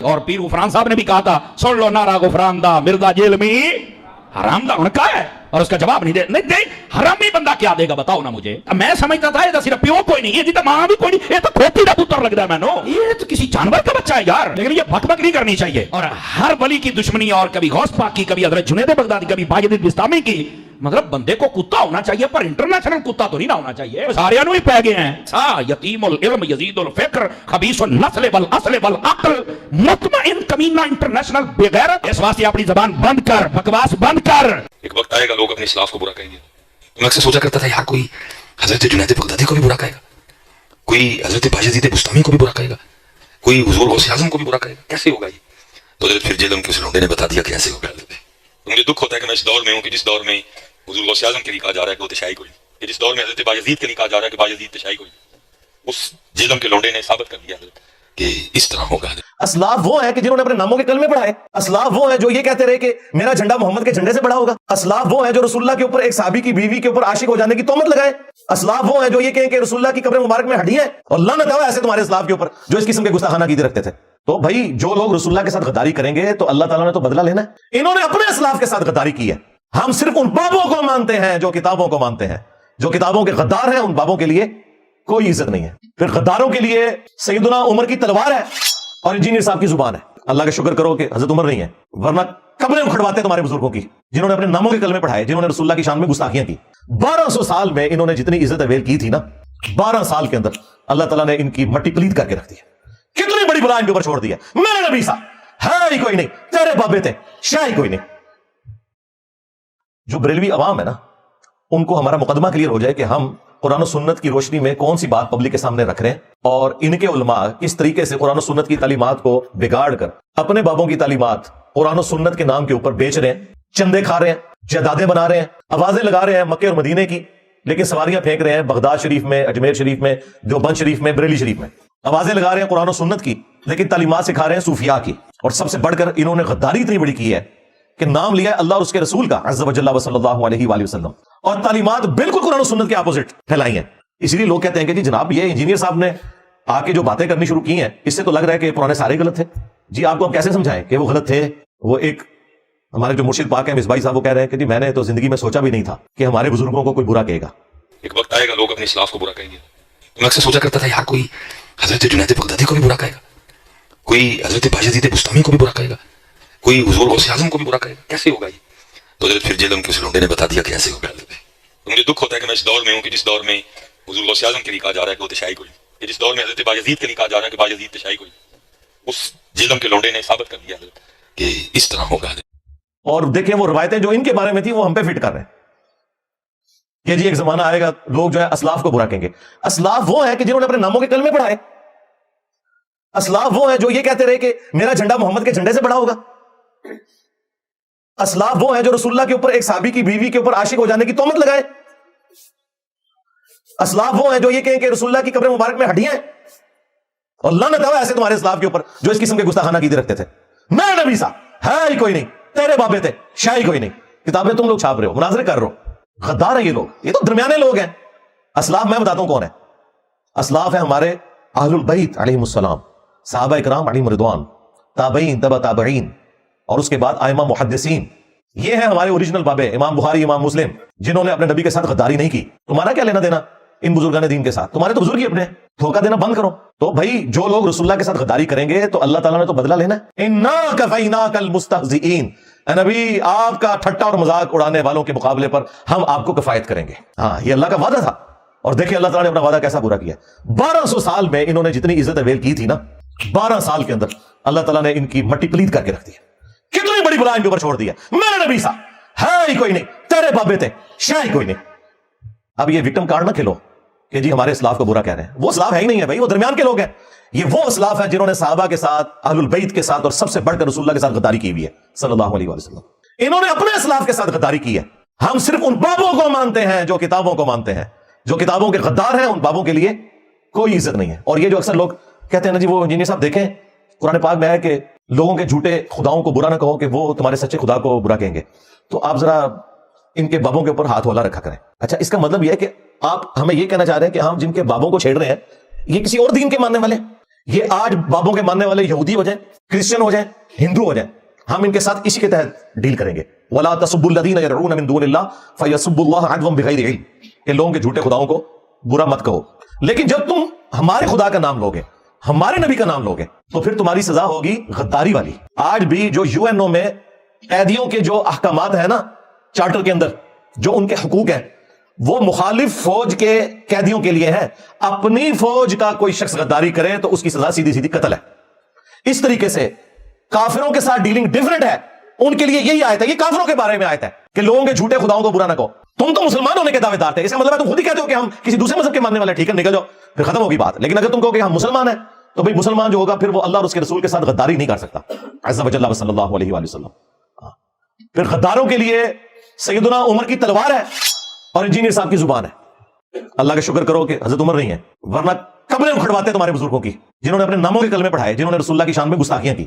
اور پیر غفران صاحب نے بھی کہا تھا سن لو نارا غفران دا مرزا جیل میں حرام دا انہوں نے کہا ہے اور اس کا جواب نہیں دے حرامی بندہ کیا دے گا بتاؤ نا مجھے. میں سمجھتا تھا یہ صرف پیو کوئی نہیں، یہ جیتا ماں بھی کوئی نہیں، یہ تو کھوتی دا پتر لگ ہے میں نو، یہ تو کسی جانور کا بچہ ہے یار. لیکن یہ بک بک نہیں کرنی چاہیے. اور ہر ولی کی دشمنی، اور کبھی غوث پاک کی، کبھی حضرت جنید بغدادی، کبھی باجد بستامی کی، مطلب بندے کو کتا ہونا چاہیے پر انٹرنیشنل کتا تو نہیں نہ ہونا چاہیے. سارے انہوں ہی پہ گئے ہیں. یتیم العلم یزید الفکر خبیث النسل والعسل والعقل مطمئن کمینہ انٹرنیشنل بغیرت. اس واسطے اپنی زبان بند کر، بکواس بند کر. ایک وقت آئے گا لوگ اپنے اسلاف کو برا کہیں گے. میں اکثر سوچا کرتا تھا یار کوئی حضرت جنید بغدادی کو بھی برا کہے گا، کوئی حضرت باجد بستامی کو بھی برا کہے گا، کوئی حضور غوث اعظم کو بھی برا کہے گا. کیسے ہوگا یہ؟ تو پھر جیلم کے اس لونڈے نے بتا دیا کہ ایسے ہوگا. مجھے دکھ ہوتا ہے کہ میں اس دور میں ہوں کہ جس دور میں حضور غوث اعظم کے لیے کہا جا رہا ہے کہ وہ تشیع کوئی، کہ جس دور میں حضرت باجد کے لیے کہا جا رہا ہے کہ باجد تشیع کوئی، اس جیلم کے لونڈے نے ثابت کر دیا کہ اس طرح ہوگا. اسلاف وہ ہیں کہ جنہوں نے اپنے ناموں کے کلمے پڑھائے. اسلاف وہ ہیں جو یہ کہتے رہے کہ میرا جھنڈا محمد کے جھنڈے سے بڑا ہوگا. اسلاف وہ ہیں جو رسول اللہ کے اوپر ایک صحابی کی بیوی کے اوپر عاشق ہو جانے کی تہمت لگائے. اسلاف وہ ہیں جو یہ کہیں کہ رسول اللہ کی قبر مبارک میں ہڈیاں ہیں، اور لعنت ہو ایسے تمہارے اسلاف کے اوپر جو اس قسم کے گستاخانہ عقیدے رکھتے تھے. تو بھائی جو لوگ رسول اللہ کے ساتھ غداری کریں گے تو اللہ تعالیٰ نے تو بدلہ لینا ہے. انہوں نے اپنے اسلاف کے ساتھ غداری کی ہے. ہم صرف ان بابوں کو مانتے ہیں جو کتابوں کو مانتے ہیں. جو کتابوں کے غدار ہیں ان بابوں کے لیے کوئی عزت نہیں ہے. پھر غداروں کے لیے سیدنا عمر کی تلوار ہے اور انجینئر صاحب کی زبان ہے. اللہ کا شکر کرو کہ حضرت عمر نہیں ہے، ورنہ قبریں اکھڑواتے تمہارے بزرگوں کی جنہوں نے اپنے ناموں کے کلمے پڑھائے، جنہوں نے رسول اللہ کی شان میں گستاخیاں کی. 1200 سال میں انہوں نے جتنی عزت اویل کی تھی نا، 12 سال کے اندر اللہ تعالیٰ نے ان کی مٹی پلید کر کے رکھ دی ہے. کتنی بڑی بلا ان کے اوپر چھوڑ دی ہے. میرے نبی صاحب ہے ہی کوئی نہیں، تیرے بابے تھے شاہ ہی کوئی نہیں. جو بریلوی عوام ہے نا، ان کو ہمارا مقدمہ کلیئر ہو جائے کہ ہم قرآن و سنت کی روشنی میں کون سی بات پبلک کے سامنے رکھ رہے ہیں، اور ان کے علماء کس طریقے سے قرآن و سنت کی تعلیمات کو بگاڑ کر اپنے بابوں کی تعلیمات قرآن و سنت کے نام کے اوپر بیچ رہے ہیں، چندے کھا رہے ہیں، جائیدادیں بنا رہے ہیں، آوازیں لگا رہے ہیں مکے اور مدینے کی، لیکن سواریاں پھینک رہے ہیں بغداد شریف میں، اجمیر شریف میں، دیوبند شریف میں، بریلی شریف میں. آوازیں لگا رہے ہیں قرآن و سنت کی، لیکن تعلیمات سکھا رہے ہیں صوفیاء کی. اور سب سے بڑھ کر انہوں نے غداری اتنی بڑی کی ہے کہ نام لیا ہے اللہ اور اس کے رسول کا عز و جل و صلی اللہ علیہ وآلہ وسلم، اور تعلیمات بالکل قرآن و سنت کے اپوزٹ پھیلائی ہیں. اسی لیے لوگ کہتے ہیں کہ جی جناب یہ انجینئر صاحب نے آ کے جو باتیں کرنی شروع کی ہیں اس سے تو لگ رہا ہے کہ پرانے سارے غلط تھے. جی آپ کو ہم کیسے سمجھائیں کہ وہ غلط تھے؟ وہ ایک ہمارے جو مرشد پاک ہیں مصباحی صاحب وہ کہہ رہے ہیں کہ جی میں نے تو زندگی میں سوچا بھی نہیں تھا کہ ہمارے بزرگوں کو کوئی برا کہے گا. ایک وقت آئے گا لوگ اپنے اسلاف کو برا کہیں گے. میں اکثر سوچا کرتا تھا یار کوئی حضرت جنید بغدادی کو بھی برا کہے گا، کوئی حضرت باجد بستامی کو بھی برا کہے گا، کوئی حضور غوث اعظم کو بھی برا کہے گا. کیسے ہوگا یہ؟ تو پھر جیلم کے اس لونڈے نے بتا دیا کہ ایسے ہوگا. مجھے دکھ ہوتا ہے کہ میں اس دور میں ہوں کہ جس دور میں حضور غوث اعظم کے لیے کہا جا رہا ہے کہ وہ تشیع کوئی، کہ جس دور میں حضرت باجد کے لیے کہا جا رہا ہے کہ باجد تشیع کوئی، اس جیلم کے لونڈے نے ثابت کر دیا کہ اس طرح ہوگا. اور دیکھیں وہ روایتیں جو ان کے بارے میں تھی وہ ہم پہ فٹ کر رہے ہیں کہ جی ایک زمانہ آئے گا لوگ جو ہے اسلاف کو برا کہیں گے. اسلاف وہ ہیں کہ جنہوں نے اپنے ناموں کے کلمے پڑھائے. اسلاف وہ ہیں جو یہ کہتے رہے کہ میرا جھنڈا محمد کے جھنڈے سے بڑا ہوگا. اسلاف وہ ہیں جو رسول اللہ کے اوپر ایک صحابی کی بیوی کے اوپر عاشق ہو جانے کی تہمت لگائے. اسلاف وہ ہیں جو یہ کہیں کہ رسول اللہ کی قبر مبارک میں ہڈیاں ہیں، اور لعنت ہو ایسے تمہارے اسلاف کے اوپر جو اس قسم کے گستاخانہ عقیدے رکھتے تھے. میرے نبی صاحب ہے ہی کوئی نہیں، تیرے بابے تھے شاہ ہی کوئی نہیں. کتابیں تم لوگ چھاپ رہے ہو، مناظرے کر رہے ہو. غدار ہیں یہ لوگ، یہ تو درمیانے لوگ ہیں. اسلاف میں بتاتا ہوں کون ہے. اسلاف ہیں ہمارے اہل البیت علیہم السلام، صحابہ اکرام علیہم رضوان، تابعین تبع تابعین، اور اس کے بعد ائمہ محدثین. یہ ہیں ہمارے اوریجنل بابے، امام بخاری، امام مسلم، جنہوں نے اپنے نبی کے ساتھ غداری نہیں کی. تمہارا کیا لینا دینا ان بزرگان دین کے ساتھ؟ تمہارے تو بزرگ ہی اپنے. دھوکہ دینا بند کرو. تو بھائی جو لوگ رسول اللہ کے ساتھ غداری کریں گے تو اللہ تعالیٰ نے تو بدلہ لینا ہے. انا کفیناک المستہزئین، اے نبی آپ کا ٹھٹا اور مذاق اڑانے والوں کے مقابلے پر ہم آپ کو کفایت کریں گے. ہاں یہ اللہ کا وعدہ تھا، اور دیکھیں اللہ تعالیٰ نے اپنا وعدہ کیسا پورا کیا. 1200 سال میں انہوں نے جتنی عزت اویل کی تھی نا، 12 سال کے اندر اللہ تعالیٰ نے ان کی مٹی پلید کر کے رکھ دی ہے. کتنی بڑی بلا ان کے اوپر چھوڑ دی ہے. میرے نبی صاحب ہے ہی کوئی نہیں، تیرے بابے تھے شاہ ہی کوئی نہیں. اب یہ وکٹم کارڈ نہ کھیلو کہ جی ہمارے اسلاف کو برا کہہ رہے ہیں. وہ اسلاف ہے ہی نہیں ہے بھائی، وہ درمیان کے لوگ ہیں. یہ وہ اسلاف ہے جنہوں نے صحابہ کے ساتھ، اہل البیت کے ساتھ، اور سب سے بڑھ کر رسول اللہ کے ساتھ غداری کی ہوئی ہے صلی اللہ علیہ وسلم. انہوں نے اپنے اسلاف کے ساتھ غداری کی ہے. ہم صرف ان بابوں کو مانتے ہیں جو کتابوں کو مانتے ہیں. جو کتابوں کے غدار ہیں ان بابوں کے لیے کوئی عزت نہیں ہے. اور یہ جو اکثر لوگ کہتے ہیں نا جی وہ انجینئر صاحب دیکھیں قرآن پاک میں ہے کہ لوگوں کے جھوٹے خداؤں کو برا نہ کہو کہ وہ تمہارے سچے خدا کو برا کہیں گے. تو آپ ذرا ان کے بابوں کے اوپر ہاتھ والا رکھا کریں. اچھا اس کا مطلب یہ ہے کہ آپ ہمیں یہ کہنا چاہ رہے ہیں کہ ہم جن کے بابوں کو چھیڑ رہے ہیں یہ کسی اور دین کے ماننے والے ہیں، یہ آج بابوں کے ماننے والے یہودی ہو جائیں، کرسچن ہو جائیں، ہندو ہو جائیں، ہم ان کے ساتھ اسی کے تحت ڈیل کریں گے. وَلَا تَسُبُّوا الَّذِينَ يَدْعُونَ مِن دُونِ اللَّهِ فَيَسُبُّوا اللَّهَ عَدْوًا بِغَيْرِ عِلْمٍ. کہ لوگوں کے جھوٹے خداؤں کو برا مت کہو، لیکن جب تم ہمارے خدا کا نام لوگے، ہمارے نبی کا نام لوگے، تو پھر تمہاری سزا ہوگی غداری والی. آج بھی جو یو این او میں قیدیوں کے جو احکامات ہیں نا، چارٹر کے اندر جو ان کے حقوق ہیں، وہ مخالف فوج کے قیدیوں کے لیے ہے. اپنی فوج کا کوئی شخص غداری کرے تو اس کی سزا سیدھی سیدھی قتل ہے. اس طریقے سے کافروں کے ساتھ ڈیلنگ ڈیفرنٹ ہے. ان کے لیے یہی آیت ہے، یہ کافروں کے بارے میں آیت ہے کہ لوگوں کے جھوٹے خداؤں کو برا نہ کہو. تم تو مسلمان ہونے کے دعوے دار تھے، اس کا مطلب ہے تم خود ہی کہتے ہو کہ ہم کسی دوسرے مذہب کے ماننے والے، ٹھیک ہے نکل جاؤ، پھر ختم ہوگی بات. لیکن اگر تم کہو کہ ہم مسلمان ہیں تو بھئی مسلمان جو ہوگا پھر وہ اللہ اور اس کے رسول کے ساتھ غداری نہیں کر سکتا. عز وجل صلی اللہ علیہ وآلہ وسلم. پھر غداروں کے لیے سیدنا عمر کی تلوار ہے اور انجینئر صاحب کی زبان ہے. اللہ کا شکر کرو کہ حضرت عمر نہیں ہے، ورنہ قبریں اکھڑواتے تمہارے بزرگوں کی، جنہوں نے اپنے ناموں کے کلمے پڑھائے، جنہوں نے رسول اللہ کی شان میں گستاخیاں کی.